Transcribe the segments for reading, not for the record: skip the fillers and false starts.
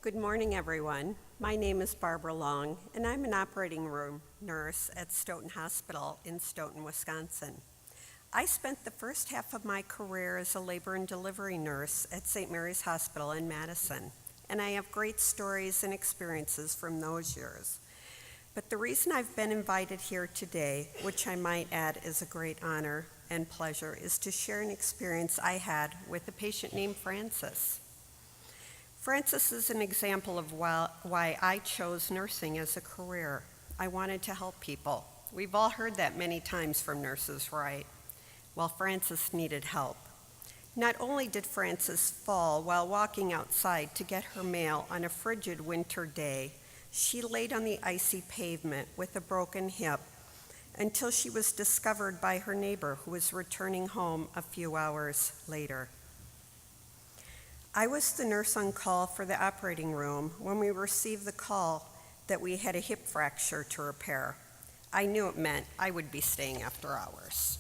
Good morning, everyone. My name is Barbara Long, and I'm an operating room nurse at Stoughton Hospital in Stoughton, Wisconsin. I spent the first half of my career as a labor and delivery nurse at St. Mary's Hospital in Madison, and I have great stories and experiences from those years. But the reason I've been invited here today, which I might add is a great honor and pleasure, is to share an experience I had with a patient named Frances. Frances is an example of why I chose nursing as a career. I wanted to help people. We've all heard that many times from nurses, right? Well, Frances needed help. Not only did Frances fall while walking outside to get her mail on a frigid winter day, she laid on the icy pavement with a broken hip until she was discovered by her neighbor who was returning home a few hours later. I was the nurse on call for the operating room when we received the call that we had a hip fracture to repair. I knew it meant I would be staying after hours.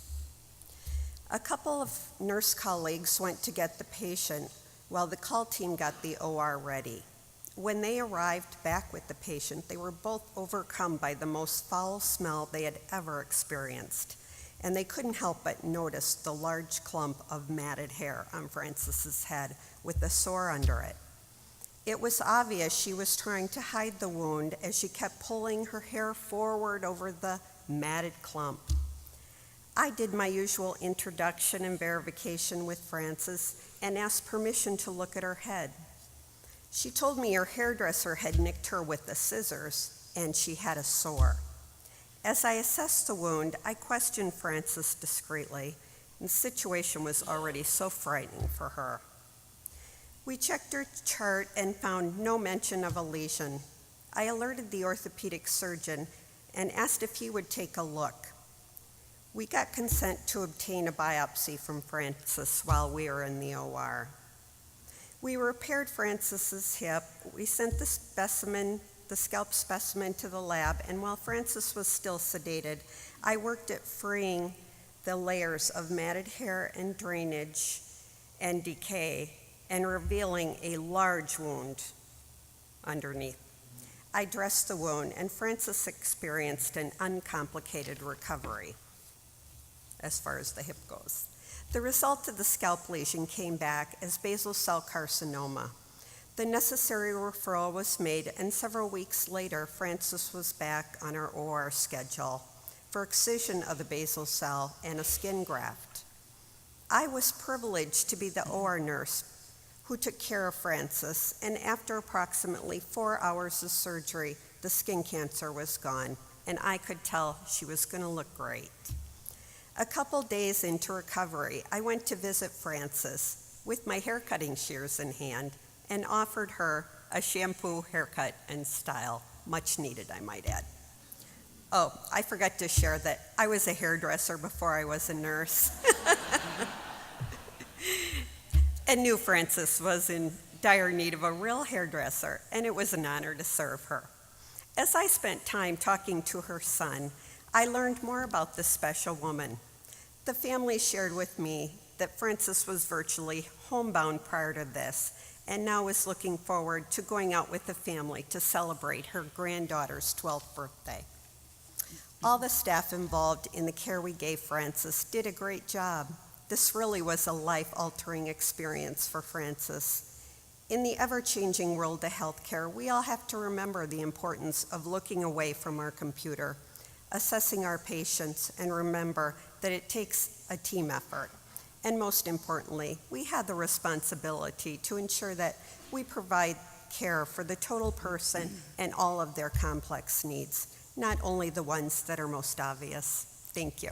A couple of nurse colleagues went to get the patient while the call team got the OR ready. When they arrived back with the patient, they were both overcome by the most foul smell they had ever experienced, and they couldn't help but notice the large clump of matted hair on Frances's head with a sore under it. It was obvious she was trying to hide the wound as she kept pulling her hair forward over the matted clump. I did my usual introduction and verification with Frances and asked permission to look at her head. She told me her hairdresser had nicked her with the scissors and she had a sore. As I assessed the wound, I questioned Frances discreetly, and the situation was already so frightening for her. We checked her chart and found no mention of a lesion. I alerted the orthopedic surgeon and asked if he would take a look. We got consent to obtain a biopsy from Frances while we were in the OR. We repaired Frances's hip. We sent the scalp specimen to the lab, and while Frances was still sedated, I worked at freeing the layers of matted hair and drainage and decay and revealing a large wound underneath. I dressed the wound, and Frances experienced an uncomplicated recovery as far as the hip goes. The result of the scalp lesion came back as basal cell carcinoma. The necessary referral was made, and several weeks later, Frances was back on her OR schedule for excision of the basal cell and a skin graft. I was privileged to be the OR nurse who took care of Frances, and after approximately 4 hours of surgery, the skin cancer was gone, and I could tell she was going to look great. A couple days into recovery, I went to visit Frances with my hair cutting shears in hand and offered her a shampoo, haircut, and style, much needed, I might add. Oh, I forgot to share that I was a hairdresser before I was a nurse. And knew Frances was in dire need of a real hairdresser, and it was an honor to serve her. As I spent time talking to her son, I learned more about this special woman. The family shared with me that Frances was virtually homebound prior to this, and now is looking forward to going out with the family to celebrate her granddaughter's 12th birthday. All the staff involved in the care we gave Frances did a great job. This really was a life-altering experience for Frances. In the ever-changing world of healthcare, we all have to remember the importance of looking away from our computer, assessing our patients, and remember that it takes a team effort. And most importantly, we have the responsibility to ensure that we provide care for the total person and all of their complex needs, not only the ones that are most obvious. Thank you.